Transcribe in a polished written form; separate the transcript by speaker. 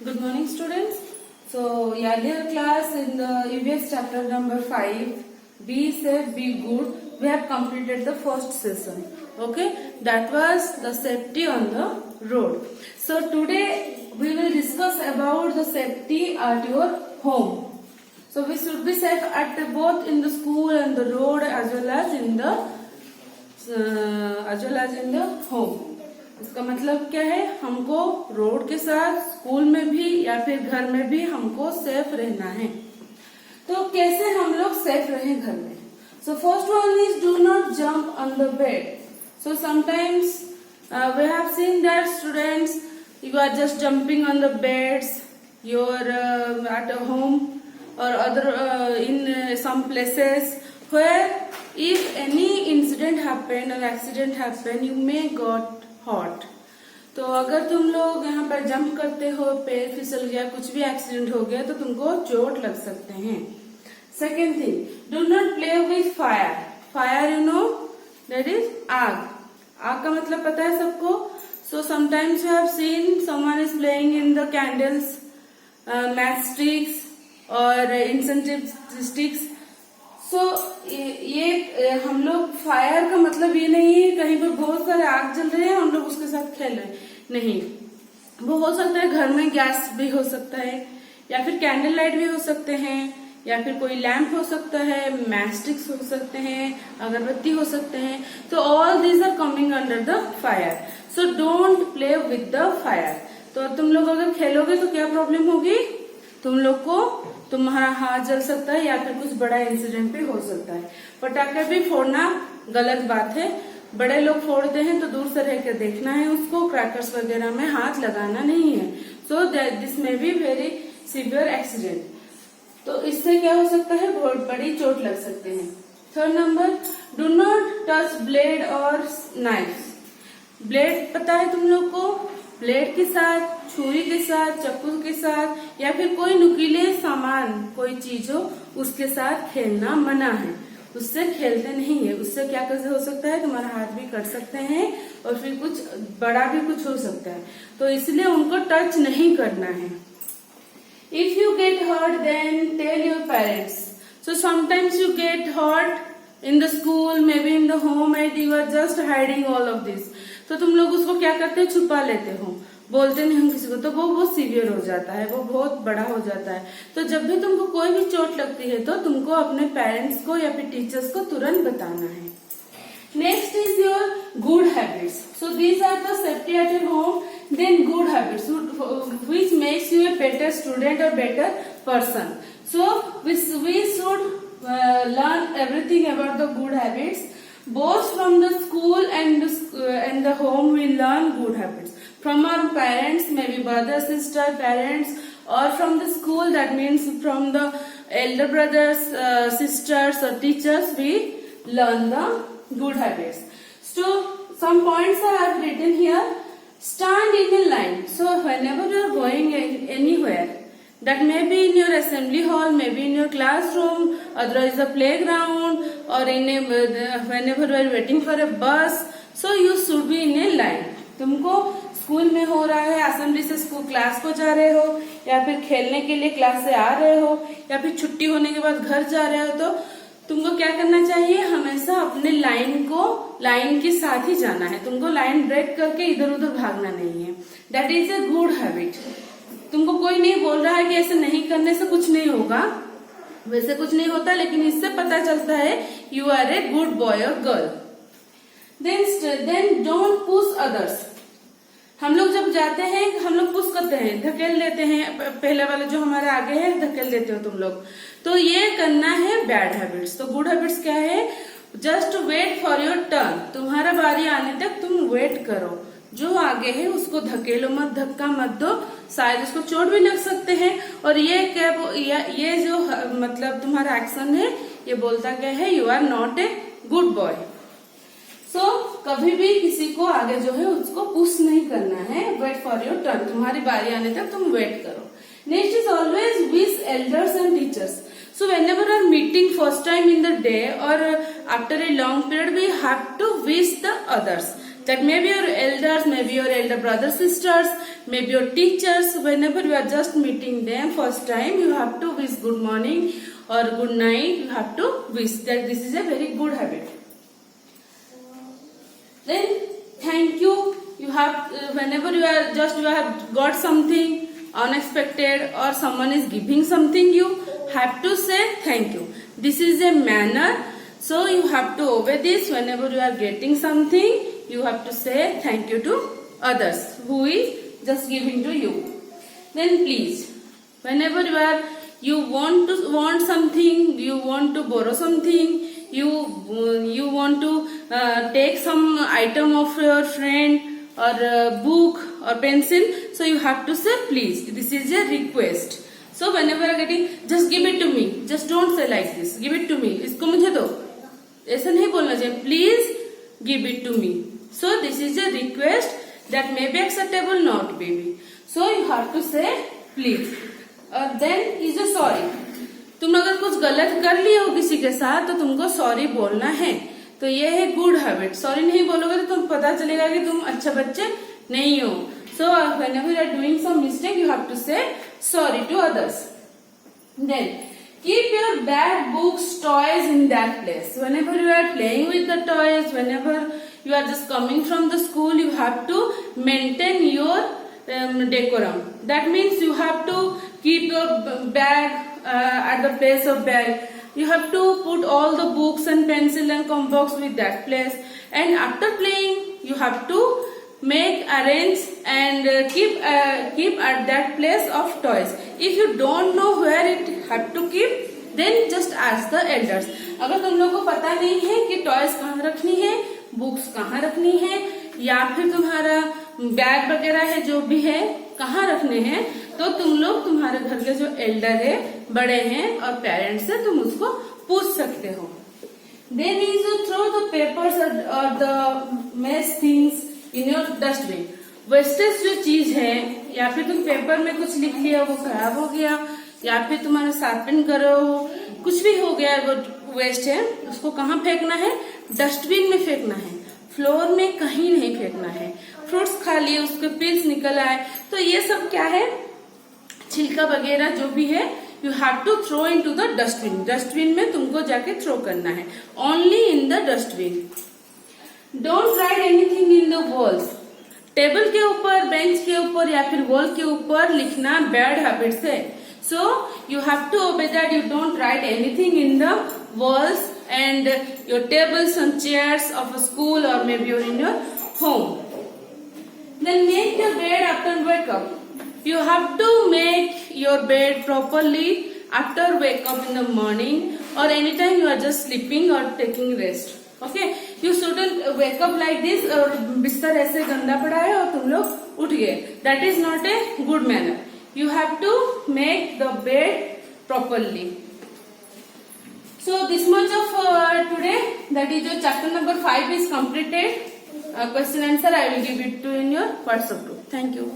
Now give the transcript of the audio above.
Speaker 1: Good morning, students. So, earlier class in the EVS chapter number 5, Be Safe, Be Good, we have completed the first session. Okay, that was the safety on the road. So, today we will discuss about the safety at your home. So, we should be safe at both in the school and the road as well as in the home. इसका मतलब क्या है, हमको road के साथ school में भी या फिर घर में भी हमको सेफ रहना है. तो कैसे हम लोग सेफ रहें घर में? So first one is do not jump on the bed. So sometimes we have seen that students you are just jumping on the beds your at a home और other in some places where if any incident happen or accident happen you may got hot. तो अगर तुम लोग यहाँ पर jump करते हो, पैर फिसल गया, कुछ भी एक्सीडेंट हो गया तो तुमको चोट लग सकते हैं. Second thing, do not play with fire. Fire you know that is आग. आग का मतलब पता है सबको. सो sometimes you have seen someone is playing in the candles, match sticks और इंसेंटिव स्टिक्स. सो ये हम लोग फायर का मतलब ये नहीं है कहीं पर बहुत सारे आग जल रहे हैं हम लोग उसके साथ खेल रहे हैं. नहीं, वो हो सकता है घर में गैस भी हो सकता है या फिर कैंडल लाइट भी हो सकते हैं या फिर कोई लैंप हो सकता है, मैच स्टिक्स हो सकते हैं, अगरबत्ती हो सकते हैं. तो all these are coming under the fire. So don't play with the fire. तो तुम लोग अगर खेलोगे तो क्या प्रॉब्लम होगी, तुम लोग को तुम्हारा हाथ जल सकता है या फिर कुछ बड़ा इंसिडेंट भी हो सकता है. पटाखे भी फोड़ना गलत बात है. बड़े लोग फोड़ते हैं तो दूर से रहकर देखना है उसको. क्रैकर्स वगैरह में हाथ लगाना नहीं है. सो दिस में बी वेरी सीवियर एक्सीडेंट. तो इससे क्या हो सकता है, बहुत बड़ी चोट लग सकते हैं. Third number, do not touch blade और नाइफ. ब्लेड पता है तुम लोग को, ब्लेड के साथ, छुरी के साथ, चाकू के साथ या फिर कोई नुकीले सामान, कोई चीज हो उसके साथ खेलना मना है. उससे खेलते नहीं है. उससे क्या कैसे हो सकता है, तुम्हारा हाथ भी कट सकते हैं और फिर कुछ बड़ा भी कुछ हो सकता है. तो इसलिए उनको टच नहीं करना है. If you get hurt then tell your parents. So sometimes you get hurt in the school, maybe in the home and you are just hiding all of this. तो तुम लोग उसको क्या करते हो, छुपा लेते हो, बोलते नहीं हम किसी को. तो वो बहुत सीवियर हो जाता है, वो बहुत बड़ा हो जाता है. तो जब भी तुमको कोई भी चोट लगती है तो तुमको अपने पेरेंट्स को या फिर टीचर्स को तुरंत बताना है. Next is your good habits. So these are the safety at your home. Then good habits which makes you a better student और better person. So we should learn everything about the good habits. Both from the school and the home we learn good habits. From our parents, maybe brother, sister, parents, or from the school, that means from the elder brothers, sisters or teachers, we learn the good habits. So some points are written here. Stand in a line. So whenever you are going anywhere, that may be in your assembly hall, maybe in your classroom, otherwise the playground, or in a whenever you are waiting for a bus, so you should be in a line. तुमको school में हो रहा है, assembly से school class को जा रहे हो या फिर खेलने के लिए क्लास से आ रहे हो या फिर छुट्टी होने के बाद घर जा रहे हो, तो तुमको क्या करना चाहिए, हमेशा अपने लाइन के साथ ही जाना है. तुमको लाइन ब्रेक करके इधर उधर भागना नहीं है. That is a good habit. तुमको कोई नहीं बोल रहा है कि ऐसे नहीं करने से कुछ नहीं होगा, वैसे कुछ नहीं होता, लेकिन इससे पता चलता है you are a good boy और girl. Then don't push others. हम लोग जब जाते हैं हम लोग पुश करते हैं, धकेल देते हैं. पहले वाले जो हमारे आगे है धकेल देते हो तुम लोग. तो ये करना है बैड हैबिट्स. तो गुड हैबिट्स क्या है, just wait for your turn. तुम्हारा बारी आने तक तुम वेट करो. जो आगे है उसको धकेलो मत, धक्का मत दो, शायद उसको चोट भी लग सकते हैं. और ये जो मतलब तुम्हारा एक्शन है ये बोलता क्या है, you are not a good boy. So कभी भी किसी को आगे जो है उसको पुश नहीं करना है. Wait for your turn. तुम्हारी बारी आने तक तुम वेट करो. Next is always wish elders and teachers. So whenever we are meeting first time in the day or after a long period, we have to wish the others. that maybe your elders, maybe your elder brothers, sisters, maybe your teachers, whenever you are just meeting them first time, you have to wish good morning or good night. You have to wish. That this is a very good habit. Then thank you. You have whenever you have got something unexpected or someone is giving something, you have to say thank you. This is a manner. So you have to obey this. Whenever you are getting something, you have to say thank you to others who is just giving to you. Then please, whenever you want something, you want to borrow something, you want to take some item of your friend or a book or pencil, so you have to say please. This is a request. So whenever you are getting, just give it to me. Just don't say like this. Give it to me. इसको मुझे दो. ऐसा नहीं बोलना चाहिए. Please give it to me. So this is a request that may be acceptable, not maybe. So you have to say please. Then is a sorry. तुम अगर कुछ गलत कर लिए हो किसी के साथ तो तुमको सॉरी बोलना है. तो ये है गुड हैबिट. सॉरी नहीं बोलोगे तो तुम पता चलेगा कि तुम अच्छे बच्चे नहीं हो. So whenever you are doing some mistake, you have to say sorry to others. Then keep your bag, books, toys in that place. Whenever you are playing with the toys, whenever you are just coming from the school, you have to maintain your decorum. That means you have to keep your bag at the place of bag. You have to put all the books and pencil and compass with that place. And after playing, you have to make arrange and keep at that place of toys. If you don't know where it have to keep, then just ask the elders. अगर तुम लोग को पता नहीं है कि toys कहाँ रखनी है, बुक्स कहाँ रखनी है, या फिर तुम्हारा बैग वगैरह है जो भी है कहाँ रखने हैं, तो तुम लोग तुम्हारे घर के जो एल्डर है, बड़े हैं और पेरेंट्स से तुम उसको पूछ सकते हो. Then is to throw the papers or the mess things in your dustbin. Wastage जो चीज है, या फिर तुम पेपर में कुछ लिख लिया वो खराब हो गया, या फिर तुम्हारा शार्पन करो कुछ भी हो गया, वो वेस्ट है, उसको कहाँ फेंकना है? डस्टबिन में फेंकना है. फ्लोर में कहीं नहीं फेंकना है. फ्रूट्स खा लिए, उसके पील्स निकल आए, तो ये सब क्या है, छिलका वगैरह जो भी है, you have to throw into the dustbin. Dustbin में तुमको जाके थ्रो करना है. Only in the dustbin. Don't write anything in the walls. Table के ऊपर, बेंच के ऊपर या फिर वॉल के ऊपर लिखना बैड हैबिट्स है. So you have to obey that. You don't write anything in the walls and your tables and chairs of a school or maybe you're in your home. Then make your bed after wake up. You have to make your bed properly after wake up in the morning or anytime you are just sleeping or taking rest. Okay, you shouldn't wake up like this और बिस्तर ऐसे गंदा पड़ा है और तुम लोग उठ गए. That is not a good manner. You have to make the bed properly. So this much of today, that is your chapter number 5 is completed. Question answer I will give it to in your WhatsApp group. Thank you.